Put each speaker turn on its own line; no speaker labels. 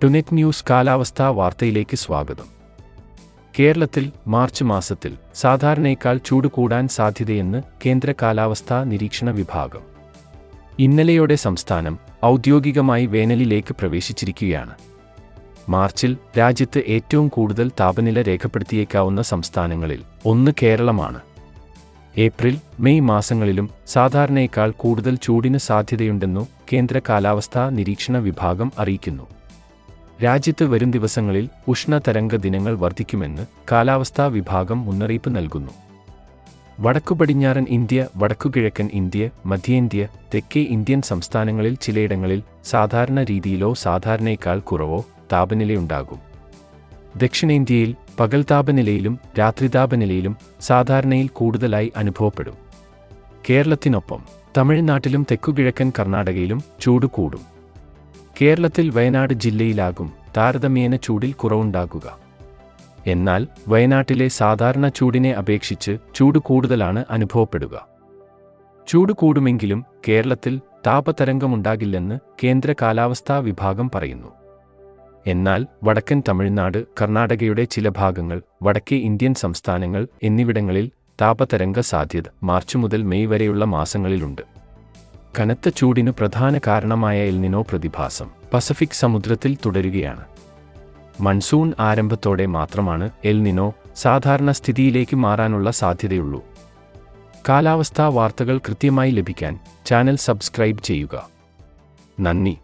ടുനെറ്റ് news കാലാവസ്ഥാ വാർത്തയിലേക്ക് സ്വാഗതം. കേരളത്തിൽ മാർച്ച് മാസത്തിൽ സാധാരണയേക്കാൾ ചൂട് കൂടാൻ സാധ്യതയെന്ന് കേന്ദ്ര കാലാവസ്ഥാ നിരീക്ഷണ വിഭാഗം. ഇന്നലെയോടെ സംസ്ഥാനം ഔദ്യോഗികമായി വേനലിലേക്ക് പ്രവേശിച്ചിരിക്കുകയാണ്. മാർച്ചിൽ രാജ്യത്ത് ഏറ്റവും കൂടുതൽ താപനില രേഖപ്പെടുത്തിയേക്കാവുന്ന സംസ്ഥാനങ്ങളിൽ ഒന്ന് കേരളമാണ്. ഏപ്രിൽ, മെയ് മാസങ്ങളിലും സാധാരണയേക്കാൾ കൂടുതൽ ചൂടിന് സാധ്യതയുണ്ടെന്നു കേന്ദ്ര കാലാവസ്ഥാ നിരീക്ഷണ വിഭാഗം അറിയിക്കുന്നു. രാജ്യത്ത് വരും ദിവസങ്ങളിൽ ഉഷ്ണതരംഗ ദിനങ്ങൾ വർദ്ധിക്കുമെന്ന് കാലാവസ്ഥാ വിഭാഗം മുന്നറിയിപ്പ് നൽകുന്നു. വടക്കുപടിഞ്ഞാറൻ ഇന്ത്യ, വടക്കുകിഴക്കൻ ഇന്ത്യ, മധ്യേന്ത്യ, തെക്കേ ഇന്ത്യൻ സംസ്ഥാനങ്ങളിൽ ചിലയിടങ്ങളിൽ സാധാരണ രീതിയിലോ സാധാരണയേക്കാൾ കുറവോ താപനിലയുണ്ടാകും. ദക്ഷിണേന്ത്യയിൽ പകൽ താപനിലയിലും രാത്രി താപനിലയിലും സാധാരണയിൽ കൂടുതലായി അനുഭവപ്പെടും. കേരളത്തിനൊപ്പം തമിഴ്നാട്ടിലും തെക്കുകിഴക്കൻ കർണാടകയിലും ചൂട് കൂടും. കേരളത്തിൽ വയനാട് ജില്ലയിലാകും താരതമ്യേന ചൂടിൽ കുറവുണ്ടാകുക. എന്നാൽ വയനാട്ടിലെ സാധാരണ ചൂടിനെ അപേക്ഷിച്ച് ചൂട് കൂടുതലാണ് അനുഭവപ്പെടുക. ചൂട് കൂടുമെങ്കിലും കേരളത്തിൽ താപതരംഗമുണ്ടാകില്ലെന്ന് കേന്ദ്ര കാലാവസ്ഥാ വിഭാഗം പറയുന്നു. എന്നാൽ വടക്കൻ തമിഴ്നാട്, കർണാടകയുടെ ചില ഭാഗങ്ങൾ, വടക്കേ ഇന്ത്യൻ സംസ്ഥാനങ്ങൾ എന്നിവിടങ്ങളിൽ താപതരംഗ സാധ്യത മാർച്ച് മുതൽ മെയ് വരെയുള്ള മാസങ്ങളിലുണ്ട്. കനത്ത ചൂടിനു പ്രധാന കാരണമായ എൽ നിനോ പ്രതിഭാസം പസഫിക് സമുദ്രത്തിൽ തുടരുകയാണ്. മൺസൂൺ ആരംഭത്തോടെ മാത്രമാണ് എൽ നിനോ സാധാരണ സ്ഥിതിയിലേക്ക് മാറാനുള്ള സാധ്യതയുള്ളൂ. കാലാവസ്ഥാ വാർത്തകൾ കൃത്യമായി ലഭിക്കാൻ ചാനൽ സബ്സ്ക്രൈബ് ചെയ്യുക. നന്ദി.